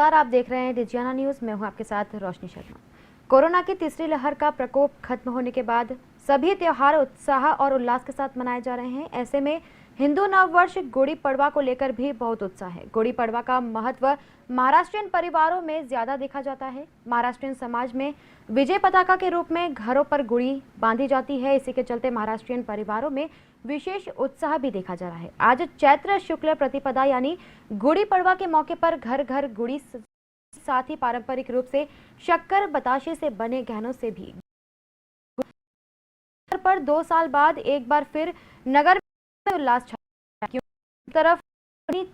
नमस्कार, आप देख रहे हैं डिजियाना न्यूज़। मैं हूं आपके साथ रोशनी शर्मा। कोरोना की तीसरी लहर का प्रकोप खत्म होने के बाद सभी त्योहार उत्साह और उल्लास के साथ मनाए जा रहे हैं। ऐसे में हिंदू नववर्ष गुड़ी पड़वा को लेकर भी बहुत उत्साह है। गुड़ी पड़वा का महत्व महाराष्ट्रियन परिवारों में ज्यादा देखा जाता है। महाराष्ट्रियन समाज में विजय पताका के रूप में घरों पर गुड़ी बांधी जाती है। इसी के चलते महाराष्ट्रियन परिवारों में विशेष उत्साह भी देखा जा रहा है। आज चैत्र शुक्ल प्रतिपदा यानी गुड़ी पड़वा के मौके पर घर घर गुड़ी, साथ ही पारंपरिक रूप से शक्कर बताशे से बने गहनों से भी पर 2 साल बाद एक बार फिर नगर में उल्लास छा। तरफ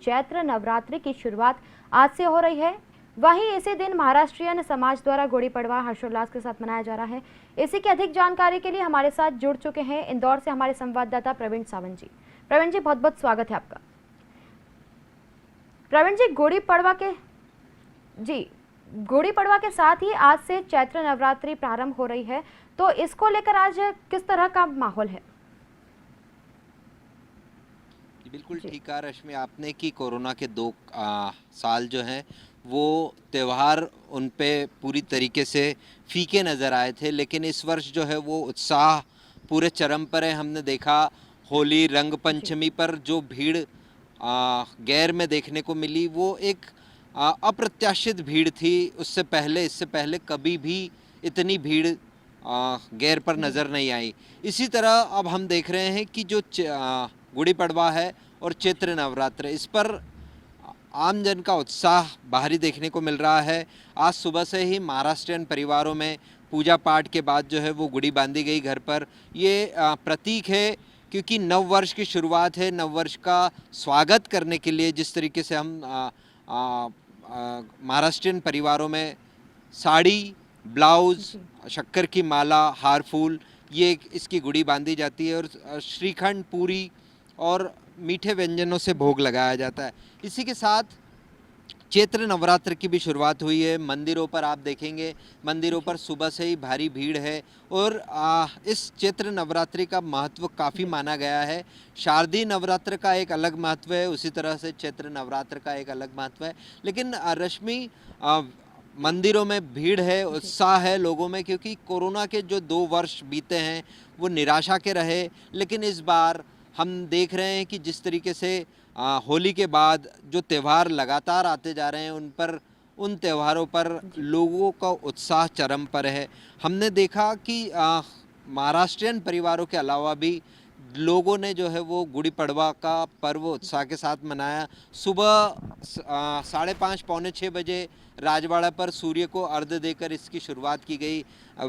चैत्र नवरात्रि की शुरुआत आज से हो रही है, वहीं इसी दिन महाराष्ट्रियन समाज द्वारा गुड़ी पड़वा हर्षोल्लास के साथ मनाया जा रहा है। इसी की अधिक जानकारी के लिए हमारे साथ जुड़ चुके हैं इंदौर से हमारे संवाददाता प्रवीण सावंत जी। प्रवीण जी, बहुत बहुत स्वागत है आपका। प्रवीण जी, गुड़ी पड़वा के साथ ही आज से चैत्र नवरात्रि प्रारंभ हो रही है, तो इसको लेकर आज किस तरह का माहौल है? बिल्कुल ठीक कहा रश्मि आपने कि कोरोना के 2 साल जो हैं वो त्यौहार उन पे पूरी तरीके से फीके नज़र आए थे, लेकिन इस वर्ष जो है वो उत्साह पूरे चरम पर है। हमने देखा होली रंग पंचमी पर जो भीड़ गैर में देखने को मिली वो एक अप्रत्याशित भीड़ थी। इससे पहले कभी भी इतनी भीड़ गैर पर नज़र नहीं आई। इसी तरह अब हम देख रहे हैं कि जो गुड़ी पड़वा है और चैत्र नवरात्र, इस पर आम जन का उत्साह बाहरी देखने को मिल रहा है। आज सुबह से ही महाराष्ट्रियन परिवारों में पूजा पाठ के बाद जो है वो गुड़ी बांधी गई घर पर। ये प्रतीक है क्योंकि नव वर्ष की शुरुआत है। नव वर्ष का स्वागत करने के लिए जिस तरीके से हम महाराष्ट्रियन परिवारों में साड़ी, ब्लाउज़, शक्कर की माला, हार फूल, ये इसकी गुड़ी बांधी जाती है और श्रीखंड, पूरी और मीठे व्यंजनों से भोग लगाया जाता है। इसी के साथ चैत्र नवरात्र की भी शुरुआत हुई है। मंदिरों पर आप देखेंगे, मंदिरों पर सुबह से ही भारी भीड़ है और इस चैत्र नवरात्रि का महत्व काफ़ी माना गया है। शारदीय नवरात्र का एक अलग महत्व है, उसी तरह से चैत्र नवरात्र का एक अलग महत्व है। लेकिन रश्मि, मंदिरों में भीड़ है, उत्साह है लोगों में, क्योंकि कोरोना के जो 2 वर्ष बीते हैं वो निराशा के रहे। लेकिन इस बार हम देख रहे हैं कि जिस तरीके से होली के बाद जो त्यौहार लगातार आते जा रहे हैं उन त्योहारों पर लोगों का उत्साह चरम पर है। हमने देखा कि महाराष्ट्रियन परिवारों के अलावा भी लोगों ने जो है वो गुड़ी पड़वा का पर्व उत्साह के साथ मनाया। सुबह 5:30 पौने 6 बजे राजवाड़ा पर सूर्य को अर्घ्य देकर इसकी शुरुआत की गई।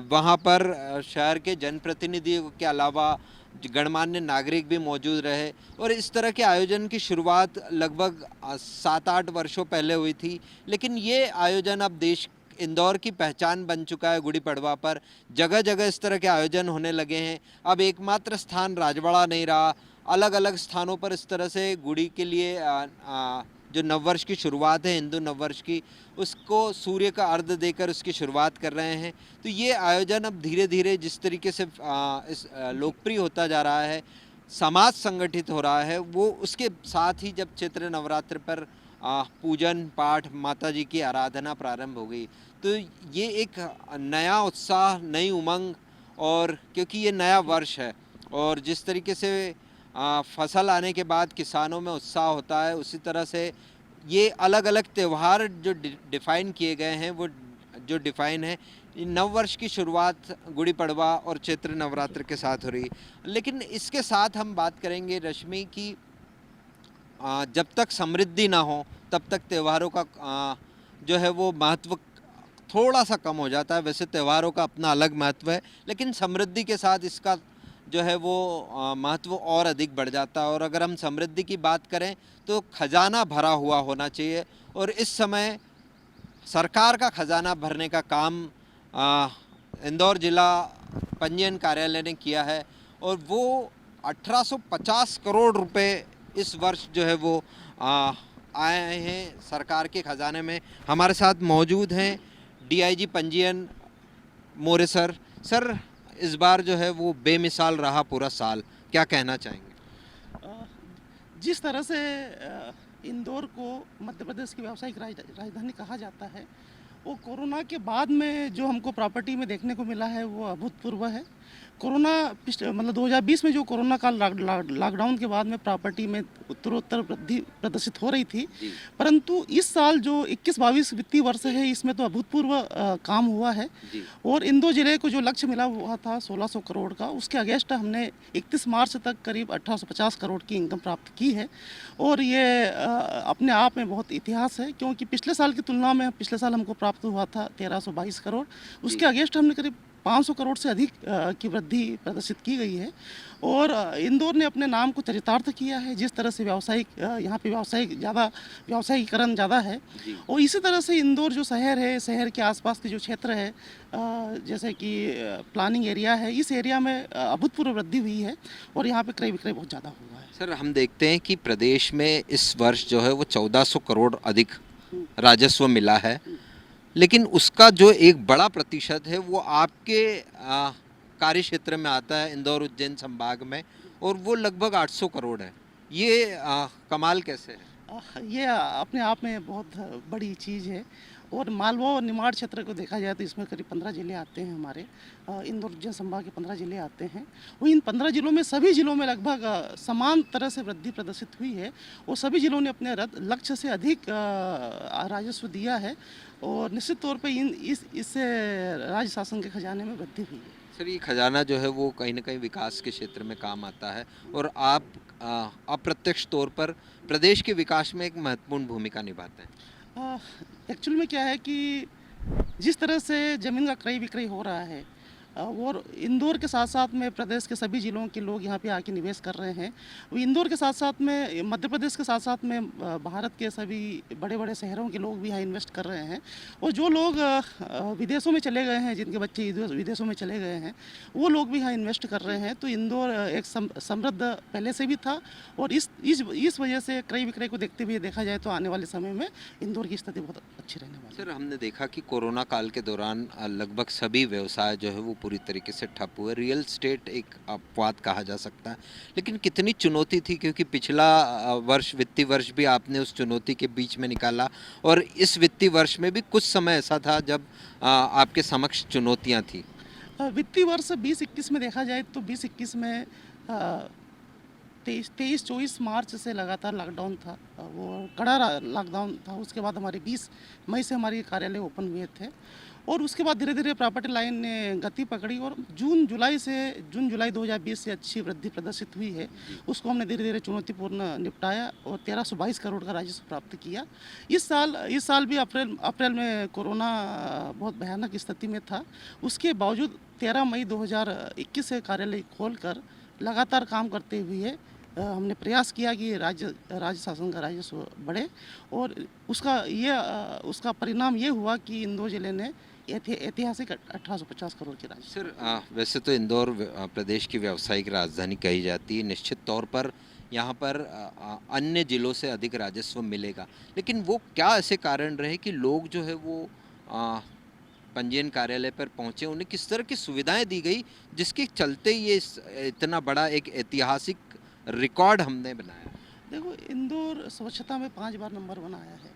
वहाँ पर शहर के जनप्रतिनिधियों के अलावा गणमान्य नागरिक भी मौजूद रहे और इस तरह के आयोजन की शुरुआत लगभग 7-8 वर्षों पहले हुई थी। लेकिन ये आयोजन अब इंदौर की पहचान बन चुका है। गुड़ी पड़वा पर जगह जगह इस तरह के आयोजन होने लगे हैं। अब एकमात्र स्थान राजवाड़ा नहीं रहा, अलग अलग स्थानों पर इस तरह से गुड़ी के लिए जो नववर्ष की शुरुआत है हिंदू नववर्ष की, उसको सूर्य का अर्घ्य देकर उसकी शुरुआत कर रहे हैं। तो ये आयोजन अब धीरे धीरे जिस तरीके से लोकप्रिय होता जा रहा है, समाज संगठित हो रहा है, वो उसके साथ ही जब चैत्र नवरात्र पर पूजन पाठ, माता जी की आराधना प्रारंभ हो गई, तो ये एक नया उत्साह, नई उमंग, और क्योंकि ये नया वर्ष है और जिस तरीके से फसल आने के बाद किसानों में उत्साह होता है, उसी तरह से ये अलग अलग त्यौहार जो डिफ़ाइन किए गए हैं वो जो डिफ़ाइन है, नव वर्ष की शुरुआत गुड़ी पड़वा और चैत्र नवरात्र के साथ हो रही। लेकिन इसके साथ हम बात करेंगे रश्मि की जब तक समृद्धि ना हो तब तक त्योहारों का जो है वो महत्व थोड़ा सा कम हो जाता है। वैसे त्योहारों का अपना अलग महत्व है, लेकिन समृद्धि के साथ इसका जो है वो महत्व और अधिक बढ़ जाता है। और अगर हम समृद्धि की बात करें तो खजाना भरा हुआ होना चाहिए, और इस समय सरकार का खजाना भरने का काम इंदौर जिला पंजीयन कार्यालय ने किया है और वो 1850 करोड़ रुपए इस वर्ष जो है वो आए हैं सरकार के खजाने में। हमारे साथ मौजूद हैं डीआईजी पंजीयन मोरे सर। इस बार जो है वो बेमिसाल रहा पूरा साल, क्या कहना चाहेंगे? जिस तरह से इंदौर को मध्य प्रदेश की व्यावसायिक राजधानी कहा जाता है, वो कोरोना के बाद में जो हमको प्रॉपर्टी में देखने को मिला है वो अभूतपूर्व है। कोरोना मतलब 2020 में जो कोरोना काल लॉकडाउन के बाद में प्रॉपर्टी में उत्तरोत्तर वृद्धि प्रदर्शित हो रही थी, परंतु इस साल जो 21-22 वित्तीय वर्ष है इसमें तो अभूतपूर्व काम हुआ है। और इंदौर जिले को जो लक्ष्य मिला हुआ था 1600 करोड़ का, उसके अगेंस्ट हमने 31 मार्च तक करीब 1850 करोड़ की इनकम प्राप्त की है। और ये अपने आप में बहुत इतिहास है, क्योंकि पिछले साल की तुलना में पिछले साल हमको प्राप्त हुआ था 1322 करोड़, उसके अगेंस्ट हमने करीब 500 करोड़ से अधिक की वृद्धि प्रदर्शित की गई है। और इंदौर ने अपने नाम को चरितार्थ किया है। जिस तरह से यहाँ पे व्यावसायिकरण ज़्यादा है, और इसी तरह से इंदौर जो शहर है, शहर के आसपास के जो क्षेत्र है, जैसे कि प्लानिंग एरिया है, इस एरिया में अभूतपूर्व वृद्धि हुई है और यहाँ पे क्रय विक्रय बहुत ज़्यादा हुआ है। सर, हम देखते हैं कि प्रदेश में इस वर्ष जो है वो 1400 करोड़ अधिक राजस्व मिला है, लेकिन उसका जो एक बड़ा प्रतिशत है वो आपके कार्य क्षेत्र में आता है, इंदौर उज्जैन संभाग में, और वो लगभग 800 करोड़ है। ये कमाल कैसे है? ये अपने आप में बहुत बड़ी चीज़ है। और मालवा और निमाड़ क्षेत्र को देखा जाए तो इसमें करीब 15 ज़िले आते हैं। हमारे इंदौर उज्जैन संभाग के 15 ज़िले आते हैं। वो इन 15 ज़िलों में सभी ज़िलों में लगभग समान तरह से वृद्धि प्रदर्शित हुई है, और सभी ज़िलों ने अपने लक्ष्य से अधिक राजस्व दिया है, और निश्चित तौर पे इससे राज्य शासन के खजाने में वृद्धि हुई है। सर, ये खजाना जो है वो कहीं ना कहीं विकास के क्षेत्र में काम आता है, और आप अप्रत्यक्ष तौर पर प्रदेश के विकास में एक महत्वपूर्ण भूमिका निभाते हैं। एक्चुअल में क्या है कि जिस तरह से ज़मीन का क्रय विक्रय हो रहा है, और इंदौर के साथ साथ में प्रदेश के सभी ज़िलों के लोग यहाँ पे आके निवेश कर रहे हैं। वो इंदौर के साथ साथ में मध्य प्रदेश के साथ साथ में भारत के सभी बड़े बड़े शहरों के लोग भी यहाँ इन्वेस्ट कर रहे हैं। और जो लोग विदेशों में चले गए हैं, जिनके बच्चे विदेशों में चले गए हैं, वो लोग भी यहाँ इन्वेस्ट कर रहे हैं। तो इंदौर एक समृद्ध पहले से भी था, और इस वजह से क्रय विक्रय को देखते हुए देखा जाए तो आने वाले समय में इंदौर की स्थिति बहुत अच्छी रहने वाली है। सर, हमने देखा कि कोरोना काल के दौरान लगभग सभी व्यवसाय जो है वो पूरी तरीके से ठप हुए। रियल स्टेट एक अपवाद कहा जा सकता है, लेकिन कितनी चुनौती थी, क्योंकि पिछला वित्तीय वर्ष भी आपने उस चुनौती के बीच में निकाला, और इस वित्तीय वर्ष में भी कुछ समय ऐसा था जब आपके समक्ष चुनौतियां थी। वित्तीय वर्ष 20-21 में देखा जाए तो 20-21 में 23-24 मार्च से लगातार लॉकडाउन था, वो कड़ा लॉकडाउन था। उसके बाद हमारे 20 मई से हमारे कार्यालय ओपन हुए थे, और उसके बाद धीरे धीरे प्रॉपर्टी लाइन ने गति पकड़ी, और जून जुलाई 2020 से अच्छी वृद्धि प्रदर्शित हुई है। उसको हमने धीरे धीरे चुनौतीपूर्ण निपटाया और 1322 करोड़ का राजस्व प्राप्त किया। इस साल भी अप्रैल में कोरोना बहुत भयानक स्थिति में था। उसके बावजूद 13 मई 2021 से कार्यालय खोलकर लगातार काम करते हुए हमने प्रयास किया कि राज्य शासन का राजस्व बढ़े, और उसका परिणाम ये हुआ कि इंदौर जिले ने ऐतिहासिक 1850 करोड़ की राजस्व। सर, वैसे तो इंदौर प्रदेश की व्यावसायिक राजधानी कही जाती है, निश्चित तौर पर यहाँ पर अन्य जिलों से अधिक राजस्व मिलेगा, लेकिन वो क्या ऐसे कारण रहे कि लोग जो है वो पंजीयन कार्यालय पर पहुँचे, उन्हें किस तरह की सुविधाएं दी गई जिसके चलते ये इतना बड़ा एक ऐतिहासिक रिकॉर्ड हमने बनाया? देखो, इंदौर स्वच्छता में 5 बार नंबर बनाया है,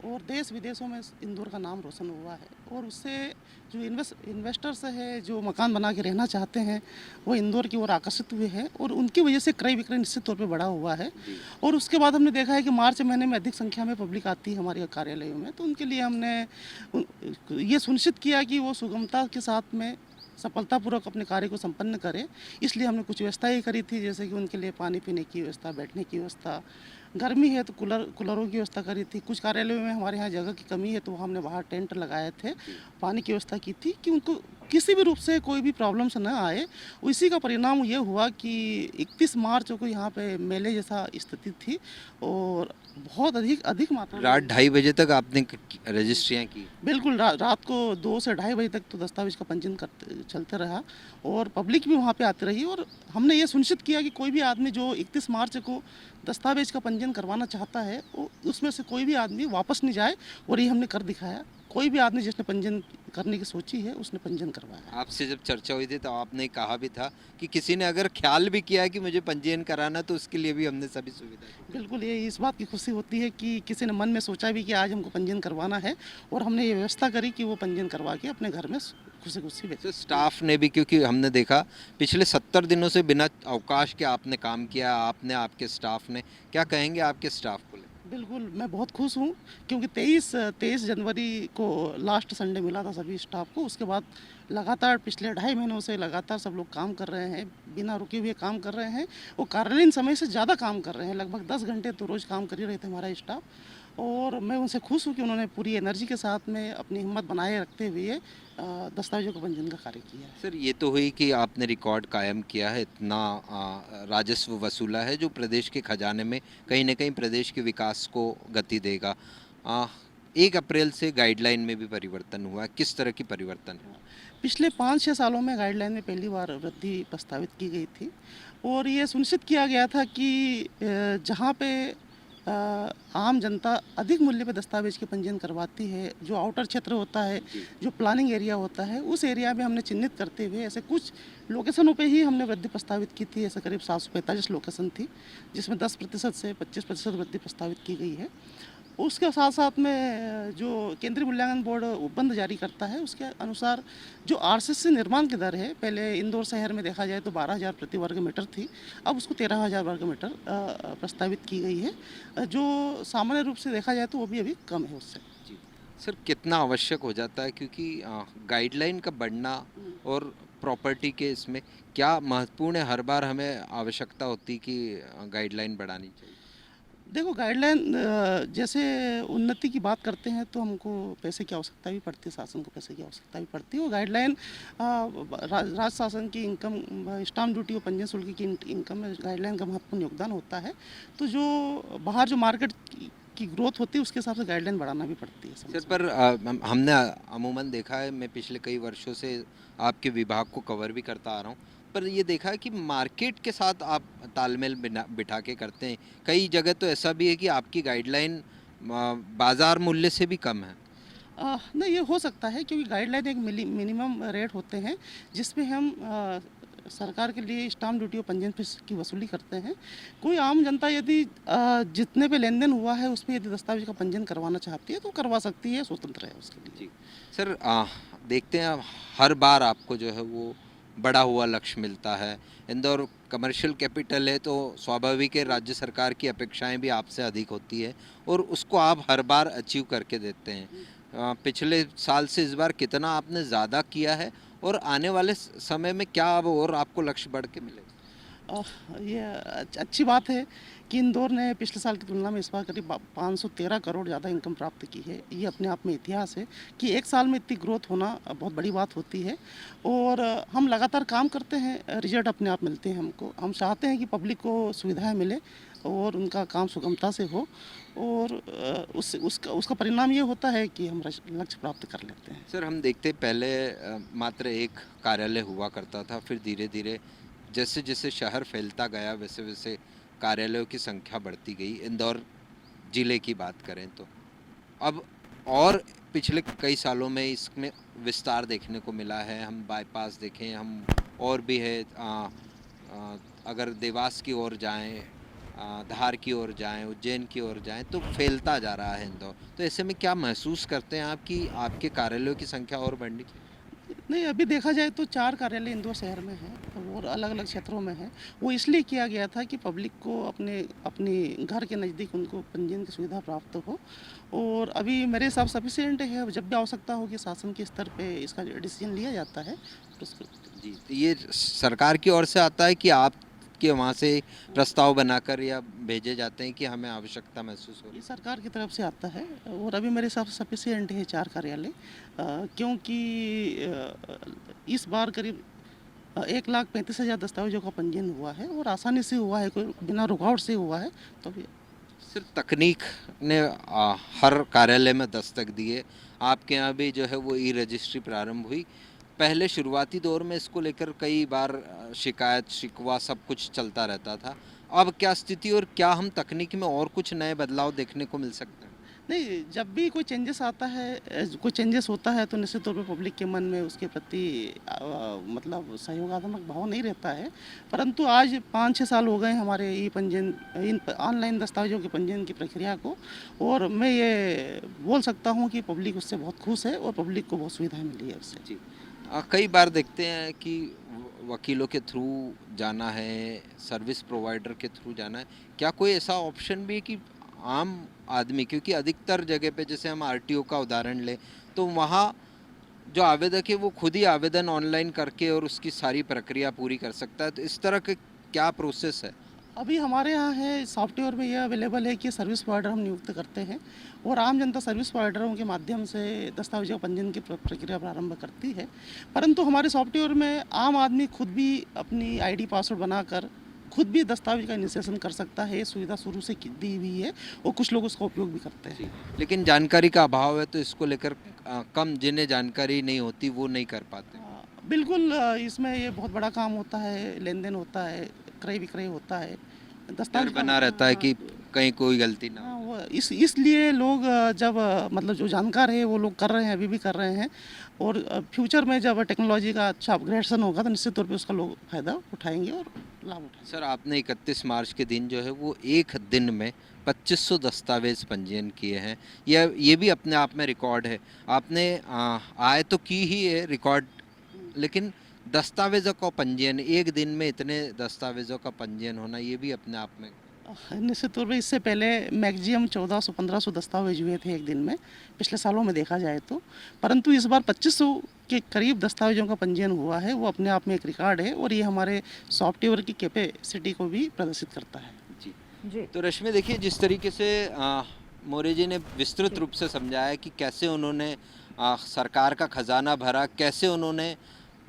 और देश विदेशों में इंदौर का नाम रोशन हुआ है, और उससे जो इन्वेस्टर्स है, जो मकान बना के रहना चाहते हैं, वो इंदौर की ओर आकर्षित हुए हैं, और उनकी वजह से क्रय विक्रय निश्चित तौर पे बढ़ा हुआ है। और उसके बाद हमने देखा है कि मार्च महीने में अधिक संख्या में पब्लिक आती है हमारे कार्यालयों में, तो उनके लिए हमने ये सुनिश्चित किया कि वो सुगमता के साथ में सफलतापूर्वक अपने कार्य को संपन्न करें। इसलिए हमने कुछ व्यवस्थाएं करी थी, जैसे कि उनके लिए पानी पीने की व्यवस्था, बैठने की व्यवस्था, गर्मी है तो कूलरों की व्यवस्था करी थी। कुछ कार्यालयों में हमारे यहाँ जगह की कमी है तो हमने बाहर टेंट लगाए थे, पानी की व्यवस्था की थी कि उनको किसी भी रूप से कोई भी प्रॉब्लम्स न आए। इसी का परिणाम ये हुआ कि 31 मार्च को यहाँ पे मेले जैसा स्थिति थी, और बहुत अधिक मात्रा में रात 2:30 बजे तक आपने रजिस्ट्रियाँ की? बिल्कुल, रात को 2 से 2:30 बजे तक तो दस्तावेज का पंजीयन चलते रहा, और पब्लिक भी वहाँ पे आती रही। और हमने ये सुनिश्चित किया कि कोई भी आदमी जो 31 मार्च को दस्तावेज का पंजीयन करवाना चाहता है, उसमें से कोई भी आदमी वापस नहीं जाए, और ये हमने कर दिखाया। कोई भी आदमी जिसने पंजीयन करने की सोची है उसने पंजीयन करवाया है। आपसे जब चर्चा हुई थी तो आपने कहा भी था कि किसी ने अगर ख्याल भी किया है कि मुझे पंजीयन कराना तो उसके लिए भी हमने सभी सुविधा दी। बिल्कुल, ये इस बात की खुशी होती है कि किसी ने मन में सोचा भी कि आज हमको पंजीयन करवाना है और हमने ये व्यवस्था करी कि वो पंजीयन करवा के अपने घर में खुशी-खुशी तो स्टाफ ने भी, क्योंकि हमने देखा पिछले 70 दिनों से बिना अवकाश के आपने काम किया, आपने, आपके स्टाफ ने, क्या कहेंगे आपके स्टाफ को लेकर? बिल्कुल, मैं बहुत खुश हूँ क्योंकि 23 जनवरी को लास्ट संडे मिला था सभी स्टाफ को। उसके बाद लगातार पिछले 2.5 महीनों से लगातार सब लोग काम कर रहे हैं, बिना रुके हुए काम कर रहे हैं। वो कार्यालयीन समय से ज़्यादा काम कर रहे हैं, लगभग 10 घंटे तो रोज़ काम कर ही रहे थे हमारा स्टाफ। और मैं उनसे खुश हूँ कि उन्होंने पूरी एनर्जी के साथ में अपनी हिम्मत बनाए रखते हुए दस्तावेज़ों के पंजीयन का कार्य किया है। सर, ये तो हुई कि आपने रिकॉर्ड कायम किया है, इतना राजस्व वसूला है जो प्रदेश के खजाने में कहीं न कहीं प्रदेश के विकास को गति देगा। 1 अप्रैल से गाइडलाइन में भी परिवर्तन हुआ है, किस तरह की परिवर्तन है? पिछले 5-6 सालों में गाइडलाइन में पहली बार वृद्धि प्रस्तावित की गई थी और ये सुनिश्चित किया गया था कि जहाँ पे आम जनता अधिक मूल्य पे दस्तावेज के पंजीयन करवाती है, जो आउटर क्षेत्र होता है, जो प्लानिंग एरिया होता है, उस एरिया में हमने चिन्हित करते हुए ऐसे कुछ लोकेशनों पे ही हमने वृद्धि प्रस्तावित की थी। ऐसे करीब 745 लोकेशन थी, जिसमें 10% से 25% वृद्धि प्रस्तावित की गई है। उसके साथ साथ में जो केंद्रीय मूल्यांकन बोर्ड उपबंध जारी करता है उसके अनुसार जो आरसीसी निर्माण की दर है, पहले इंदौर शहर में देखा जाए तो 12,000 प्रति वर्ग मीटर थी, अब उसको 13,000 वर्ग मीटर प्रस्तावित की गई है, जो सामान्य रूप से देखा जाए तो वो भी अभी कम है उससे। जी। सर, कितना आवश्यक हो जाता है, क्योंकि गाइडलाइन का बढ़ना और प्रॉपर्टी के इसमें क्या महत्वपूर्ण है, हर बार हमें आवश्यकता होती कि गाइडलाइन बढ़ानी चाहिए? देखो गाइडलाइन जैसे उन्नति की बात करते हैं तो हमको पैसे की आवश्यकता भी पड़ती है, शासन को पैसे की आवश्यकता भी पड़ती है। वो गाइडलाइन राज्य शासन की इनकम, स्टाम्प ड्यूटी और पंजीयन शुल्क की इनकम में गाइडलाइन का महत्वपूर्ण योगदान होता है। तो जो बाहर जो मार्केट की ग्रोथ होती है उसके हिसाब से गाइडलाइन बढ़ाना भी पड़ती है। सर, पर हमने अमूमन देखा है, मैं पिछले कई वर्षों से आपके विभाग को कवर भी करता आ रहा हूँ, पर ये देखा है कि मार्केट के साथ आप तालमेल बिठा के करते हैं। कई जगह तो ऐसा भी है कि आपकी गाइडलाइन बाजार मूल्य से भी कम है। नहीं, ये हो सकता है क्योंकि गाइडलाइन एक मिनिमम रेट होते हैं जिसमें हम सरकार के लिए स्टाम्प ड्यूटी और पंजीयन फीस की वसूली करते हैं। कोई आम जनता यदि जितने पे लेन देन हुआ है उस पर यदि दस्तावेज का पंजीयन करवाना चाहती है तो करवा सकती है, स्वतंत्र है उसके लिए। जी सर, देखते हैं हर बार आपको जो है वो बड़ा हुआ लक्ष्य मिलता है। इंदौर कमर्शियल कैपिटल है तो स्वाभाविक है राज्य सरकार की अपेक्षाएं भी आपसे अधिक होती है और उसको आप हर बार अचीव करके देते हैं। पिछले साल से इस बार कितना आपने ज़्यादा किया है और आने वाले समय में क्या अब और आपको लक्ष्य बढ़ के मिलेगा? ये अच्छी बात है कि इंदौर ने पिछले साल की तुलना में इस बार करीब 513 करोड़ ज़्यादा इनकम प्राप्त की है। ये अपने आप में इतिहास है कि एक साल में इतनी ग्रोथ होना बहुत बड़ी बात होती है और हम लगातार काम करते हैं, रिजल्ट अपने आप मिलते हैं हमको। हम चाहते हैं कि पब्लिक को सुविधाएं मिले और उनका काम सुगमता से हो और उसका परिणाम ये होता है कि हम लक्ष्य प्राप्त कर लेते हैं। सर, हम देखते पहले मात्र एक कार्यालय हुआ करता था, फिर धीरे धीरे जैसे जैसे शहर फैलता गया वैसे वैसे कार्यालयों की संख्या बढ़ती गई। इंदौर ज़िले की बात करें तो अब और पिछले कई सालों में इसमें विस्तार देखने को मिला है। हम बाईपास देखें, हम और भी है, अगर देवास की ओर जाएं, धार की ओर जाएं, उज्जैन की ओर जाएं तो फैलता जा रहा है इंदौर। तो ऐसे में क्या महसूस करते हैं आप कि आपके कार्यालयों की संख्या और बढ़नी चाहिए? नहीं, अभी देखा जाए तो 4 कार्यालय इंदौर शहर में हैं और अलग-अलग क्षेत्रों में हैं। वो इसलिए किया गया था कि पब्लिक को अपने घर के नज़दीक उनको पंजीयन की सुविधा प्राप्त हो और अभी मेरे हिसाब से सफिशिएंट है। जब भी आवश्यकता होगी शासन के स्तर पे इसका डिसीजन लिया जाता है। तो उसको जी, तो ये सरकार की ओर से आता है कि आपके वहाँ से प्रस्ताव बनाकर या भेजे जाते हैं कि हमें आवश्यकता महसूस हो रही ये सरकार की तरफ से आता है और अभी मेरे हिसाब से सफिशिएंट है 4 कार्यालय, क्योंकि इस बार करीब 1,35,000 दस्तावेजों का पंजीयन हुआ है और आसानी से हुआ है, कोई बिना रुकावट से हुआ है। तो अभी सिर्फ तकनीक ने हर कार्यालय में दस्तक दी है। आपके यहाँ भी जो है वो ई रजिस्ट्री प्रारंभ हुई। पहले शुरुआती दौर में इसको लेकर कई बार शिकायत शिकवा सब कुछ चलता रहता था। अब क्या स्थिति और क्या हम तकनीक में और कुछ नए बदलाव देखने को मिल सकते हैं? नहीं, जब भी कोई चेंजेस आता है, कोई चेंजेस होता है तो निश्चित तौर पे पब्लिक के मन में उसके प्रति मतलब सहयोगात्मक भाव नहीं रहता है। परंतु आज 5-6 साल हो गए हमारे ई पंजीयन, इन ऑनलाइन दस्तावेजों के पंजीयन की प्रक्रिया को, और मैं ये बोल सकता हूँ कि पब्लिक उससे बहुत खुश है और पब्लिक को बहुत सुविधाएं मिली है उससे। जी। कई बार देखते हैं कि वकीलों के थ्रू जाना है, सर्विस प्रोवाइडर के थ्रू जाना है, क्या कोई ऐसा ऑप्शन भी है कि आम आदमी, क्योंकि अधिकतर जगह पे जैसे हम आरटीओ का उदाहरण लें तो वहाँ जो आवेदक है वो खुद ही आवेदन ऑनलाइन करके और उसकी सारी प्रक्रिया पूरी कर सकता है, तो इस तरह के क्या प्रोसेस है? अभी हमारे यहाँ है, सॉफ्टवेयर में यह अवेलेबल है कि सर्विस प्रोवाइडर हम नियुक्त करते हैं और आम जनता सर्विस प्रोवाइडरों के माध्यम से दस्तावेजों पंजीयन की प्रक्रिया प्रारंभ करती है। परंतु हमारे सॉफ्टवेयर में आम आदमी खुद भी अपनी आईडी पासवर्ड बनाकर खुद भी दस्तावेज का इनिशिएशन कर सकता है। ये सुविधा शुरू से दी हुई है और कुछ लोग उसका उपयोग भी करते हैं। लेकिन जानकारी का अभाव है तो इसको लेकर कम जिन्हें जानकारी नहीं होती वो नहीं कर पाते। बिल्कुल, इसमें ये बहुत बड़ा काम होता है, लेन देन होता है, क्रय विक्रय होता है, डर बना रहता है कि कहीं कोई गलती ना हो। हाँ, वो इसलिए लोग जब मतलब जो जानकार है वो लोग कर रहे हैं, अभी भी कर रहे हैं, और फ्यूचर में जब टेक्नोलॉजी का अच्छा अपग्रेडेशन होगा तो निश्चित तौर पे उसका लोग फ़ायदा उठाएंगे और लाभ उठाएंगे। सर, आपने 31 मार्च के दिन जो है वो एक दिन में 2500 दस्तावेज पंजीयन किए हैं। ये भी अपने आप में रिकॉर्ड है। आपने आय तो की ही है रिकॉर्ड, लेकिन दस्तावेज़ों का पंजीयन एक दिन में इतने दस्तावेज़ों का पंजीयन होना ये भी अपने आप में। निश्चित तौर पे इससे पहले मैक्सिमम 1400-1500 दस्तावेज हुए थे एक दिन में, पिछले सालों में देखा जाए तो। परंतु इस बार 2500 के करीब दस्तावेजों का पंजीयन हुआ है, वो अपने आप में एक रिकॉर्ड है और ये हमारे सॉफ्टवेयर की कैपेसिटी को भी प्रदर्शित करता है। जी जी। तो रश्मि, देखिए जिस तरीके से मौर्य जी ने विस्तृत रूप से समझाया कि कैसे उन्होंने सरकार का खजाना भरा, कैसे उन्होंने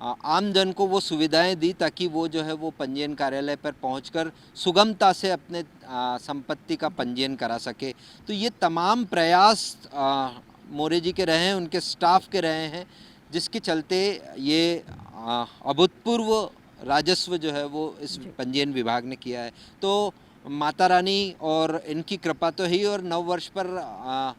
आम जन को वो सुविधाएं दी ताकि वो जो है वो पंजीयन कार्यालय पर पहुंचकर सुगमता से अपने संपत्ति का पंजीयन करा सके। तो ये तमाम प्रयास मौर्य जी के रहे हैं, उनके स्टाफ के रहे हैं, जिसके चलते ये अभूतपूर्व राजस्व जो है वो इस पंजीयन विभाग ने किया है। तो माता रानी और इनकी कृपा तो ही, और नव वर्ष पर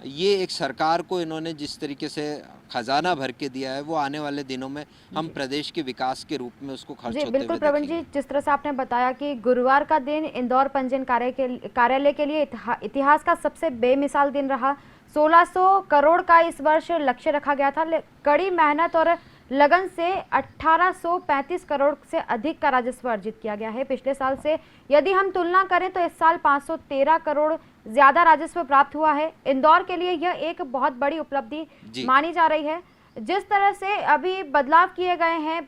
ये एक सरकार को इन्होंने जिस तरीके से खजाना भर के दिया है वो आने वाले दिनों में हम प्रदेश के विकास के रूप में उसको खर्च जी होते बिल्कुल हुए प्रवीण जी, जिस तरह से आपने बताया कि गुरुवार का दिन इंदौर पंजीयन कार्यालय के लिए इतिहास का सबसे बेमिसाल दिन रहा। 1600 करोड़ का इस वर्ष लक्ष्य रखा गया था। कड़ी मेहनत और लगन से 1835 करोड़ से अधिक का राजस्व अर्जित किया गया है। पिछले साल से यदि हम तुलना करें तो इस साल 513 करोड़ ज्यादा राजस्व प्राप्त हुआ है। इंदौर के लिए यह एक बहुत बड़ी उपलब्धि मानी जा रही है। जिस तरह से अभी बदलाव किए गए हैं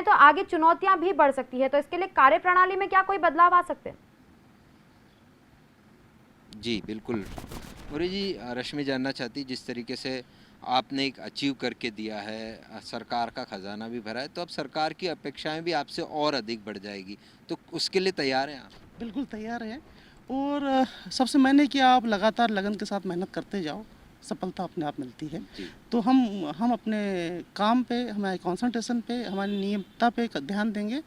तो आगे चुनौतियां भी बढ़ सकती है, तो इसके लिए कार्यप्रणाली में क्या कोई बदलाव आ सकते हैं? जी बिल्कुल मौर्य जी, रश्मि जानना चाहती जिस तरीके से आपने एक अचीव करके दिया है, सरकार का खजाना भी भरा है, तो अब सरकार की अपेक्षाएं भी आपसे और अधिक बढ़ जाएगी, तो उसके लिए तैयार हैं आप? बिल्कुल तैयार है, और सबसे मैंने कि आप लगातार लगन के साथ मेहनत करते जाओ, सफलता अपने आप मिलती है। तो हम अपने काम पे, हमारे कंसंट्रेशन पे, हमारी नियमितता पे ध्यान देंगे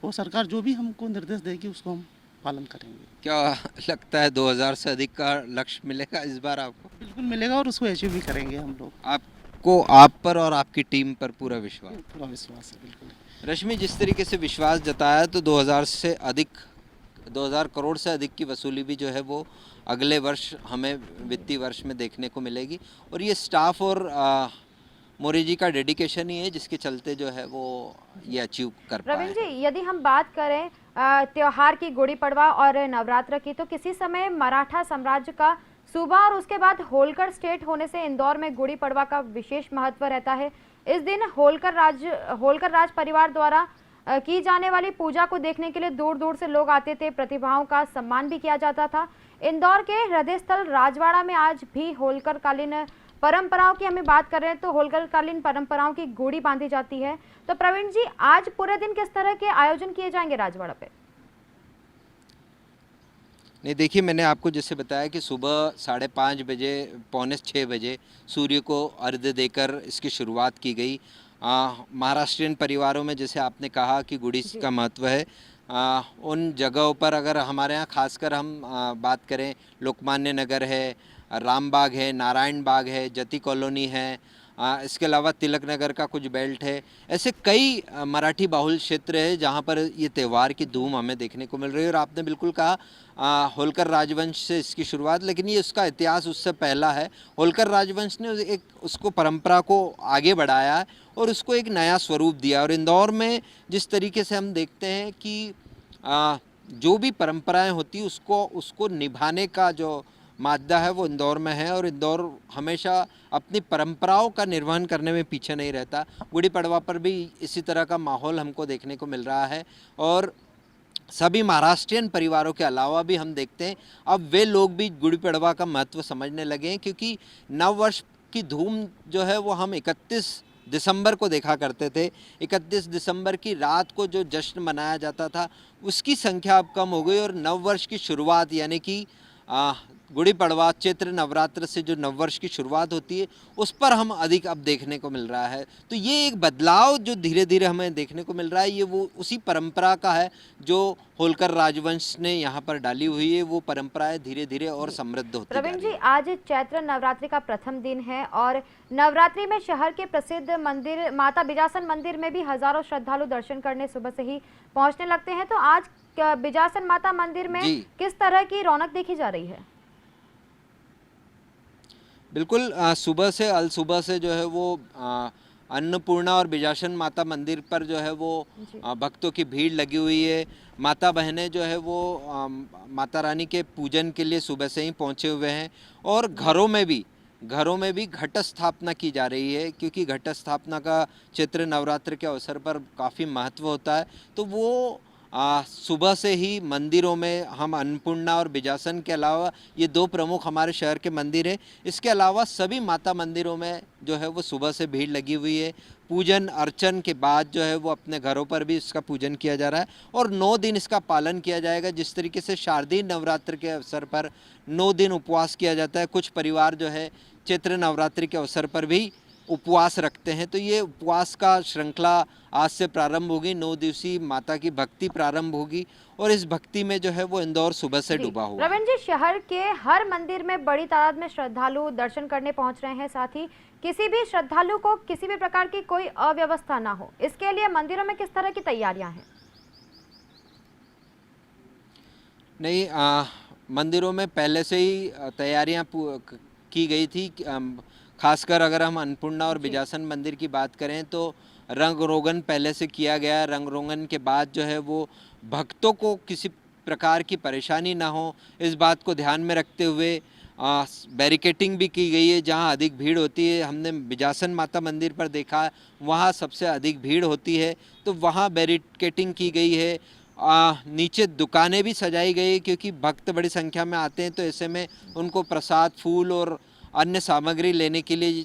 और सरकार जो भी हमको निर्देश देगी उसको हम पालन करेंगे। क्या लगता है 2000 से अधिक का लक्ष्य मिलेगा इस बार आपको? बिल्कुल मिलेगा और उसको अचीव भी करेंगे हम लोग। आपको आप पर और आपकी टीम पर पूरा विश्वास? पूरा विश्वास है बिल्कुल। रश्मि, जिस तरीके से विश्वास जताया तो 2000 करोड़ से अधिक की वसूली भी जो है वो अगले वर्ष हमें वित्तीय वर्ष में देखने को मिलेगी, और ये स्टाफ और मौर्य जी का डेडिकेशन ही है जिसके चलते जो है वो ये अचीव कर पाए। प्रवीण जी, यदि हम बात करें त्योहार की, गुड़ी पड़वा और नवरात्र की, तो किसी समय मराठा साम्राज्य का सूबा और उसके बाद होलकर स्टेट होने से इंदौर में गुड़ी पड़वा का विशेष महत्व रहता है। इस दिन होलकर राज परिवार द्वारा की जाने वाली पूजा को देखने के लिए दूर दूर से लोग आते थे। प्रतिभाओं का सम्मान भी किया जाता था। इंदौर के हृदय स्थल राजवाड़ा में आज भी होलकर कालीन परंपराओं की हमें बात कर रहे हैं तो होलकर कालीन परंपराओं की गुड़ी बांधी जाती है। तो प्रवीण जी, आज पूरे दिन किस तरह के आयोजन किए जाएंगे राजवाड़ा पे? नहीं, देखिए मैंने आपको जैसे बताया कि सुबह 5:30 बजे, 5:45 बजे सूर्य को अर्घ्य देकर इसकी शुरुआत की गई। महाराष्ट्रियन परिवारों में जैसे आपने कहा कि गुड़ी का महत्व है, उन जगहों पर अगर हमारे यहाँ खासकर हम बात करें, लोकमान्य नगर है, रामबाग है, नारायण बाग है, जती कॉलोनी है, इसके अलावा तिलक नगर का कुछ बेल्ट है, ऐसे कई मराठी बाहुल क्षेत्र है जहाँ पर ये त्यौहार की धूम हमें देखने को मिल रही है। और आपने बिल्कुल कहा, होलकर राजवंश से इसकी शुरुआत, लेकिन ये उसका इतिहास उससे पहला है। होलकर राजवंश ने एक उसको परंपरा को आगे बढ़ाया और उसको एक नया स्वरूप दिया। और इंदौर में जिस तरीके से हम देखते हैं कि जो भी परंपराएं होती उसको निभाने का जो मादा है वो इंदौर में है, और इंदौर हमेशा अपनी परंपराओं का निर्वहन करने में पीछे नहीं रहता। गुड़ी पड़वा पर भी इसी तरह का माहौल हमको देखने को मिल रहा है। और सभी महाराष्ट्रियन परिवारों के अलावा भी हम देखते हैं अब वे लोग भी गुड़ी पड़वा का महत्व समझने लगे हैं, क्योंकि नव वर्ष की धूम जो है वो हम 31 दिसंबर को देखा करते थे। 31 दिसंबर की रात को जो जश्न मनाया जाता था उसकी संख्या अब कम हो गई, और नव वर्ष की शुरुआत यानी कि गुड़ी पड़वा, चैत्र नवरात्र से जो नववर्ष की शुरुआत होती है उस पर हम अधिक अब देखने को मिल रहा है। तो ये एक बदलाव जो धीरे धीरे हमें देखने को मिल रहा है, ये वो उसी परंपरा का है जो होलकर राजवंश ने यहाँ पर डाली हुई है। वो परंपराएं धीरे धीरे और समृद्ध होती जा रही प्रवीण है। जी, आज चैत्र नवरात्रि का प्रथम दिन है और नवरात्रि में शहर के प्रसिद्ध मंदिर माता बिजासन मंदिर में भी हजारों श्रद्धालु दर्शन करने सुबह से ही पहुंचने लगते हैं। तो आज बिजासन माता मंदिर में किस तरह की रौनक देखी जा रही है? बिल्कुल, सुबह से अल सुबह से जो है वो अन्नपूर्णा और बिजासन माता मंदिर पर जो है वो भक्तों की भीड़ लगी हुई है। माता बहनें जो है वो माता रानी के पूजन के लिए सुबह से ही पहुंचे हुए हैं, और घरों में भी घट स्थापना की जा रही है, क्योंकि घट स्थापना का चैत्र नवरात्र के अवसर पर काफ़ी महत्व होता है। तो वो सुबह से ही मंदिरों में हम अन्नपूर्णा और बिजासन के अलावा, ये दो प्रमुख हमारे शहर के मंदिर हैं, इसके अलावा सभी माता मंदिरों में जो है वो सुबह से भीड़ लगी हुई है। पूजन अर्चन के बाद जो है वो अपने घरों पर भी इसका पूजन किया जा रहा है, और 9 दिन इसका पालन किया जाएगा। जिस तरीके से शारदीय नवरात्र के अवसर पर 9 दिन उपवास किया जाता है, कुछ परिवार जो है चैत्र नवरात्रि के अवसर पर भी उपवास रखते हैं। तो ये उपवास का श्रृंखला आज से प्रारंभ होगी, 9 दिवसीय माता की भक्ति प्रारंभ होगी, और इस भक्ति में जो है वो इंदौर सुबह से डूबा हुआ है। प्रवीण जी, शहर के हर मंदिर में बड़ी तादाद में श्रद्धालु दर्शन करने पहुंच रहे हैं, साथ ही किसी भी श्रद्धालु को किसी भी प्रकार की कोई अव्यवस्था ना हो, इसके लिए मंदिरों में किस तरह की तैयारियां हैं? नहीं, मंदिरों में पहले से ही तैयारियां की गई थी। खासकर अगर हम अन्नपूर्णा और बिजासन मंदिर की बात करें तो रंग रोगन पहले से किया गया। रंग रोगन के बाद जो है वो भक्तों को किसी प्रकार की परेशानी ना हो, इस बात को ध्यान में रखते हुए बैरिकेटिंग भी की गई है। जहां अधिक भीड़ होती है, हमने बिजासन माता मंदिर पर देखा, वहां सबसे अधिक भीड़ होती है, तो वहां बैरिकेटिंग की गई है। नीचे दुकानें भी सजाई गई, क्योंकि भक्त बड़ी संख्या में आते हैं, तो ऐसे में उनको प्रसाद, फूल और अन्य सामग्री लेने के लिए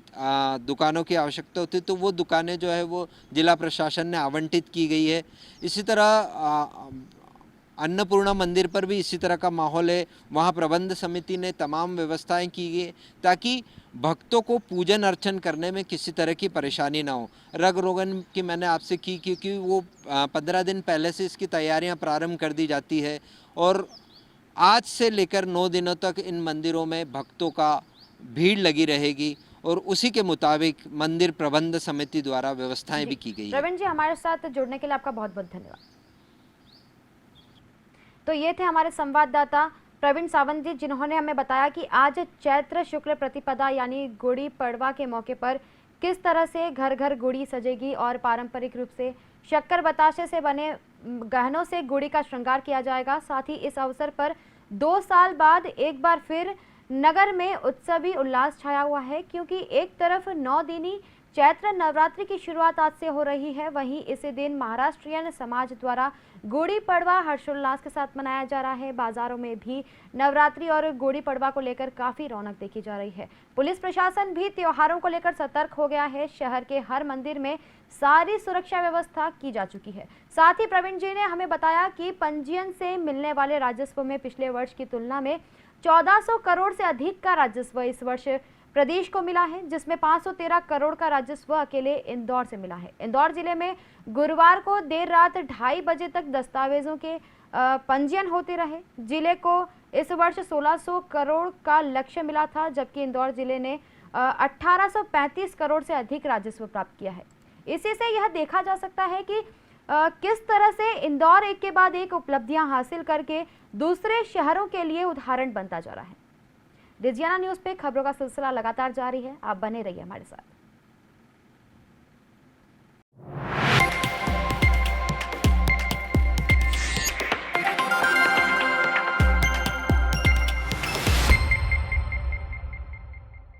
दुकानों की आवश्यकता होती है, तो वो दुकानें जो है वो जिला प्रशासन ने आवंटित की गई है। इसी तरह अन्नपूर्णा मंदिर पर भी इसी तरह का माहौल है। वहाँ प्रबंध समिति ने तमाम व्यवस्थाएं की गई ताकि भक्तों को पूजन अर्चन करने में किसी तरह की परेशानी ना हो। रंग रोगन की मैंने आपसे की, क्योंकि वो 15 दिन पहले से इसकी तैयारियां प्रारंभ कर दी जाती है, और आज से लेकर 9 दिनों तक इन मंदिरों में भक्तों का भीड़ लगी रहेगी, और उसी के मुताबिक मंदिर प्रबंध समिति द्वारा व्यवस्थाएं भी की गई है। प्रवीण जी, हमारे साथ जुड़ने के लिए आपका बहुत बहुत धन्यवाद। तो ये थे हमारे संवाददाता प्रवीण सावंत जी, जिन्होंने हमें बताया कि आज चैत्र शुक्ल प्रतिपदा यानी गुड़ी पड़वा के मौके पर किस तरह से घर घर गुड़ी सजेगी और पारंपरिक रूप से शक्कर बताशे से बने गहनों से गुड़ी का श्रृंगार किया जाएगा। साथ ही इस अवसर पर 2 साल बाद एक बार फिर नगर में उत्सवी उल्लास छाया हुआ है, क्योंकि एक तरफ 9 दिनी चैत्र नवरात्रि की शुरुआत आज से हो रही है, वहीं इसी दिन महाराष्ट्रियन समाज द्वारा गुड़ी पड़वा हर्षोल्लास के साथ मनाया जा रहा है। बाजारों में भी नवरात्रि और गुड़ी पड़वा को लेकर काफी रौनक देखी जा रही है। पुलिस प्रशासन भी त्योहारों को लेकर सतर्क हो गया है। शहर के हर मंदिर में सारी सुरक्षा व्यवस्था की जा चुकी है। साथ ही प्रवीण जी ने हमें बताया कि पंजीयन से मिलने वाले राजस्व में पिछले वर्ष की तुलना में 1400 करोड़ से अधिक का राजस्व इस वर्ष प्रदेश को मिला है, जिसमें 513 करोड़ का राजस्व अकेले इंदौर से मिला है। इंदौर जिले में गुरुवार को देर रात 2:30 बजे तक दस्तावेजों के पंजीयन होते रहे। जिले को इस वर्ष 1600 करोड़ का लक्ष्य मिला था, जबकि इंदौर जिले ने 1835 करोड़ से अधिक राजस्व प्राप्त किया है। इसी से यह देखा जा सकता है कि किस तरह से इंदौर एक के बाद एक उपलब्धियां हासिल करके दूसरे शहरों के लिए उदाहरण बनता जा रहा है। रिजियाना न्यूज़ पे खबरों का सिलसिला लगातार जारी है, आप बने रहिए हमारे साथ।